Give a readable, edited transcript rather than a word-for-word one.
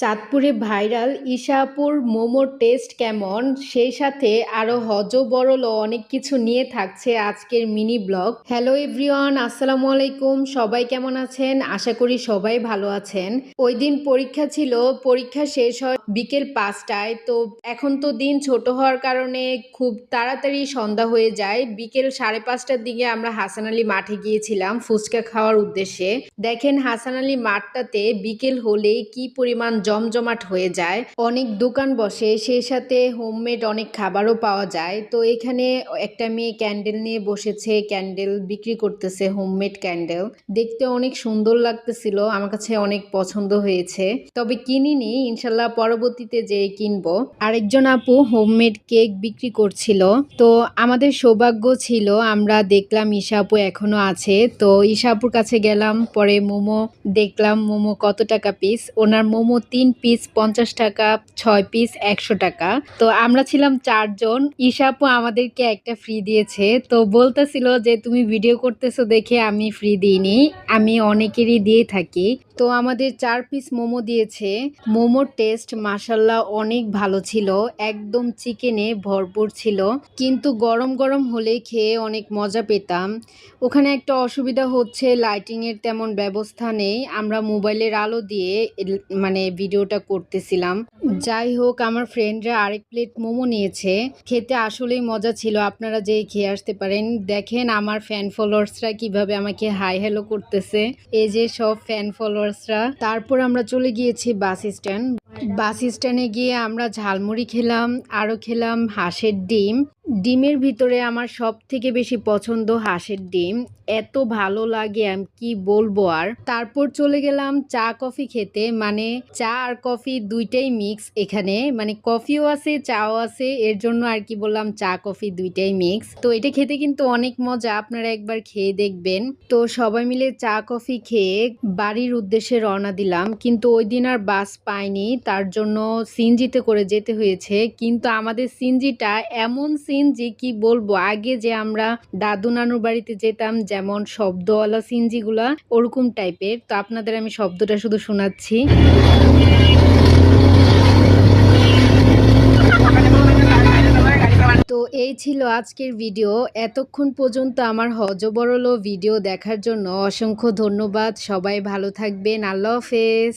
চাঁদপুরে ভাইরাল ঈশা আপুর মোমোর টেস্ট কেমন, সেই সাথে আরো হজবরল ও অনেক কিছু নিয়ে থাকছে আজকের মিনি ব্লগ। হ্যালো এভরিওয়ান, আসসালামু আলাইকুম। সবাই কেমন আছেন? আশা করি সবাই ভালো আছেন। ওই দিন পরীক্ষা ছিল, পরীক্ষা শেষ হয় বিকেল 5টায়। তো এখন তো দিন ছোট হওয়ার কারণে খুব তাড়াতাড়ি সন্ধ্যা হয়ে যায়। বিকেল 5:30টার দিকে আমরা হাসান আলী মাঠে গিয়েছিলাম ফুচকা খাওয়ার উদ্দেশ্যে। দেখেন হাসান আলী মাঠটাতে বিকেল হলেই কি পরিমাণ জমজমাট হয়ে যায়, অনেক দোকান বসে, সেই সাথে হোমমেড অনেক খাবারও পাওয়া যায়। তো এখানে একটা মেয়ে ক্যান্ডেল নিয়ে বসেছে, ক্যান্ডেল বিক্রি করতেছে, হোমমেড ক্যান্ডেল। দেখতে অনেক সুন্দর লাগতেছিল, আমার কাছে অনেক পছন্দ হয়েছে, তবে কিনিনি, ইনশাল্লাহ পরবর্তীতে যেয়ে কিনবো। আরেকজন আপু হোমমেড কেক বিক্রি করছিল। তো আমাদের সৌভাগ্য ছিল, আমরা দেখলাম ঈশা আপু এখনো আছে। তো ঈশা আপুর কাছে গেলাম, পরে মোমো দেখলাম মোমো কত টাকা পিস। ওনার মোমো 3 পিস 50 টাকা, 6 পিস 100 টাকা। তো আমরা ছিলাম 4 জন। ঈশা আপু আমাদেরকে একটা ফ্রি দিয়েছে। তো বলতেছিল যে তুমি ভিডিও করতেছো দেখে আমি ফ্রি দিইনি, আমি অনেকেরই দিয়ে থাকি। তো আমাদের 4 পিস মোমো দিয়েছে। মোমোর টেস্ট মাশাল্লাহ অনেক ভালো ছিল, একদম চিকেনে ভরপুর ছিল, কিন্তু গরম গরম হলে খেয়ে অনেক মজা পেতাম। ওখানে একটা অসুবিধা হচ্ছে, লাইটিংয়ের তেমন ব্যবস্থা নেই, আমরা মোবাইলের আলো দিয়ে মানে ভিডিওটা করতেছিলাম। যাই হোক, আমার ফ্রেন্ডরা আরেক প্লেট মোমো নিয়েছে, খেতে আসলেই মজা ছিল, আপনারা যেই খেয়ে আসতে পারেন। দেখেন আমার ফ্যান ফলোয়ার্সরা কিভাবে আমাকে হাই হ্যালো করতেছে, এই যে সব ফ্যান ফলোয়ার্সরা। তারপর আমরা চলে গিয়েছি বাস স্ট্যান্ড। বাস স্ট্যান্ডে গিয়ে আমরা ঝালমুড়ি খেলাম, আরও খেলাম হাঁসের ডিম। ডিমের ভিতরে আমার সব থেকে বেশি পছন্দ হাঁসের ডিম, এত ভালো লাগে আমি কি বলবো আর। তারপর চলে গেলাম চা কফি খেতে, মানে চা আর কফি দুইটাই মিক্স এখানে, মানে কফিও আছে চাও আছে, এর জন্য আর কি বললাম চা কফি দুইটাই মিক্স। তো এটা খেতে কিন্তু অনেক মজা, আপনারা একবার খেয়ে দেখবেন। তো সবাই মিলে চা কফি খেয়ে বাড়ির উদ্দেশ্যে রওনা দিলাম, কিন্তু ওই দিন আর বাস পাইনি, তার জন্য সিএনজিতে করে যেতে হয়েছে। কিন্তু আমাদের সিএনজিটা এমন সিএনজি কি বলবো, আগে যে আমরা দাদু নানুর বাড়িতে যেতাম যেমন শব্দওয়ালা সিএনজিগুলা ওরকম টাইপের। তো আপনাদের আমি শব্দটা শুধু শোনাচ্ছি। তো এই ছিল আজকের ভিডিও। এতক্ষণ পর্যন্ত আমার হজবরল ভিডিও দেখার জন্য অসংখ্য ধন্যবাদ। সবাই ভালো থাকবেন, আল্লাহ হাফেজ।